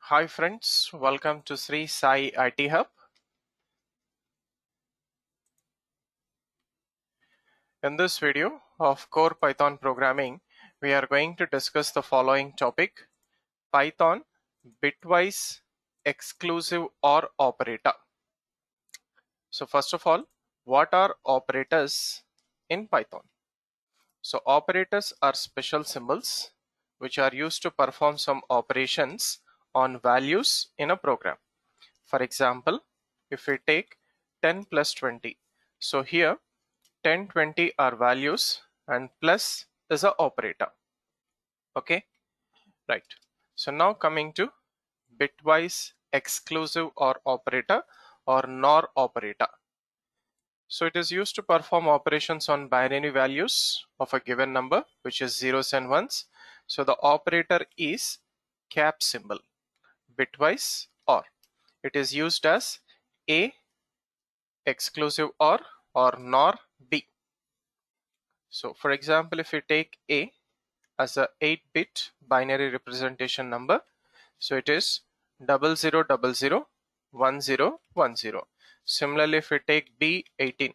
Hi friends, welcome to Sri Sai IT Hub. In this video of core Python programming, we are going to discuss the following topic: Python bitwise exclusive OR operator. So first of all, what are operators in Python? So operators are special symbols which are used to perform some operations on values in a program. For example, if we take 10 plus 20, so here 10, 20 are values and plus is a operator. Okay, right. So now coming to bitwise exclusive OR operator or NOR operator. So it is used to perform operations on binary values of a given number, which is zeros and ones. So the operator is cap symbol, bitwise OR. It is used as A exclusive OR or NOR B. So for example, if we take A as a 8-bit binary representation number, so it is 00001010. Similarly, if we take B 18,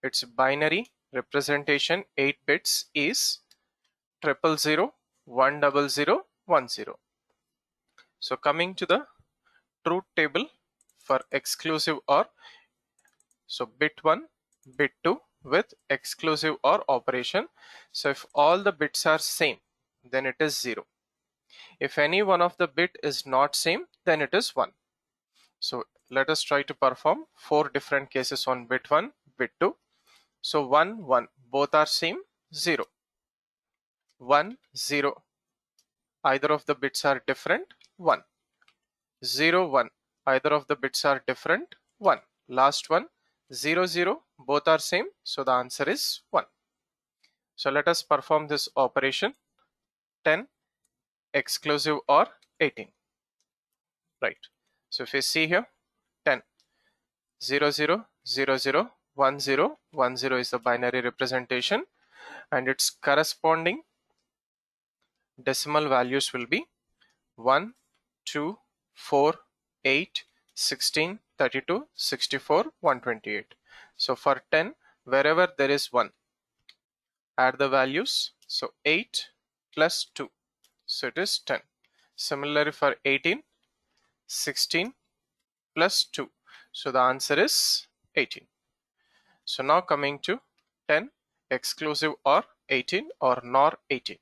its binary representation 8 bits is 00010010. So coming to the truth table for exclusive OR, so bit 1, bit 2 with exclusive OR operation. So if all the bits are same, then it is 0. If any one of the bit is not same, then it is 1. So let us try to perform 4 different cases on bit 1, bit 2. So 1, 1, both are same, 0. 1, 0, either of the bits are different, 1. 0, 1, either of the bits are different, 1. Last one, 0, 0, both are same, so the answer is 1. So let us perform this operation. 10 exclusive OR 18. Right. So if you see here, 10, 0, 0, 0, 0, 1, 0, 1, 0 is the binary representation, and its corresponding decimal values will be 1, 2, 4, 8, 16, 32, 64, 128. So for 10, wherever there is 1, add the values. So 8 plus 2, so it is 10. Similarly for 18, 16 plus 2, so the answer is 18. So now coming to 10 exclusive OR 18 or NOR 18.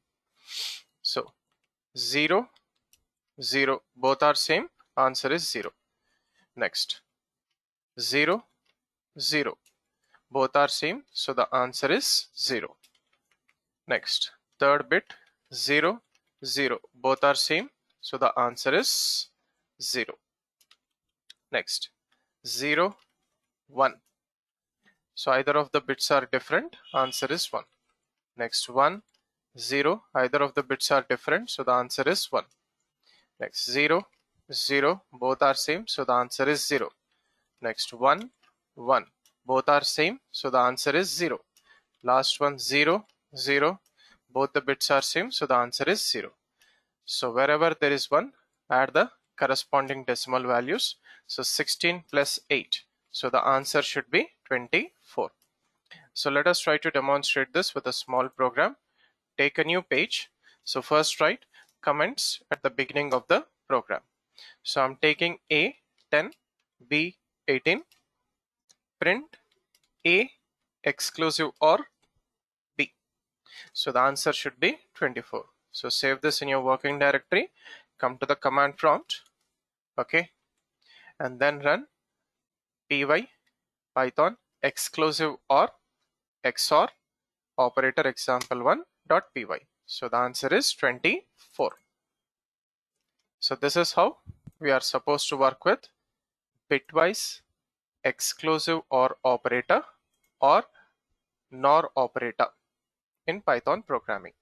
So 0, 0, both are same, answer is 0. Next 0, 0, both are same, so the answer is 0. Next third bit 0, 0, both are same, so the answer is 0. Next 0, 1, so either of the bits are different, answer is 1. Next 1, 0, either of the bits are different, so the answer is 1. Next 0, 0, both are same, so the answer is 0. Next 1, 1, both are same, so the answer is 0. Last one 0, 0, both the bits are same, so the answer is 0. So wherever there is 1, add the corresponding decimal values. So 16 plus 8, so the answer should be 24. So let us try to demonstrate this with a small program. Take a new page. So first write comments at the beginning of the program. So I'm taking A 10, B 18, print A exclusive OR B. So the answer should be 24. So save this in your working directory, come to the command prompt, okay, and then run py python exclusive OR XOR operator example1.py. So the answer is 24. So this is how we are supposed to work with bitwise exclusive OR operator or NOR operator in Python programming.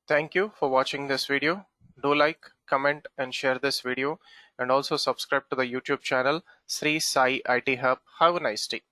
Thank you for watching this video. Do like, comment and share this video, and also subscribe to the YouTube channel Sri Sai IT Hub. Have a nice day.